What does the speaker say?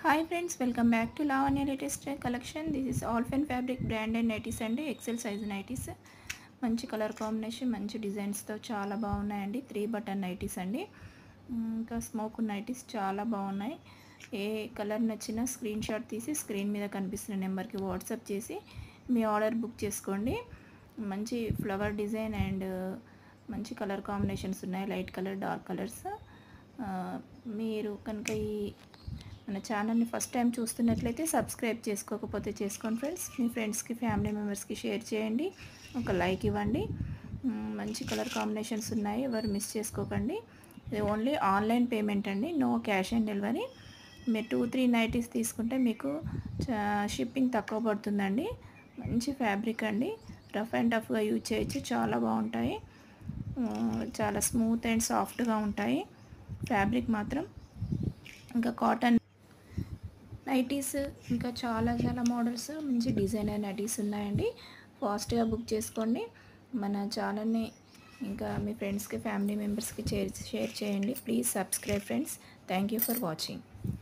Hi friends, welcome back to Lavanya latest collection. This is alpine fabric branded nighties అండి. Excel size nighties, మంచి colour combination, మంచి డిజైన్స్తో చాలా బాగున్నాయండి. 3 బటన్ నైటీస్ అండి. ఇంకా స్మోక్ నైటీస్ చాలా బాగున్నాయి. ఏ కలర్ నచ్చినా స్క్రీన్ షాట్ తీసి స్క్రీన్ మీద కనిపిస్తున్న నెంబర్కి వాట్సాప్ చేసి మీ ఆర్డర్ బుక్ చేసుకోండి. మంచి ఫ్లవర్ డిజైన్ అండ్ మంచి కలర్ కాంబినేషన్స్ ఉన్నాయి, లైట్ కలర్, డార్క్ కలర్స్. మీరు కనుక మన ఛానల్ని ఫస్ట్ టైం చూస్తున్నట్లయితే సబ్స్క్రైబ్ చేసుకోకపోతే చేసుకోండి ఫ్రెండ్స్. మీ ఫ్రెండ్స్కి, ఫ్యామిలీ మెంబర్స్కి షేర్ చేయండి, ఒక లైక్ ఇవ్వండి. మంచి కలర్ కాంబినేషన్స్ ఉన్నాయి, ఎవరు మిస్ చేసుకోకండి. ఇది ఓన్లీ ఆన్లైన్ పేమెంట్ అండి, నో క్యాష్ ఆన్ డెలివరీ. మీరు 2-3 నైటీస్ తీసుకుంటే మీకు షిప్పింగ్ తక్కువ పడుతుందండి. మంచి ఫ్యాబ్రిక్ అండి, రఫ్ అండ్ టఫ్గా యూజ్ చేయొచ్చు, చాలా బాగుంటాయి. చాలా స్మూత్ అండ్ సాఫ్ట్గా ఉంటాయి ఫ్యాబ్రిక్ మాత్రం. ఇంకా కాటన్ నైటీస్, ఇంకా చాలా చాలా మోడల్స్, మంచి డిజైనర్ నైటీస్ ఉన్నాయండి. ఫాస్ట్గా బుక్ చేసుకోండి. మన ఛానల్ని ఇంకా మీ ఫ్రెండ్స్కి, ఫ్యామిలీ మెంబర్స్కి షేర్ చేయండి. Please subscribe friends. Thank you for watching.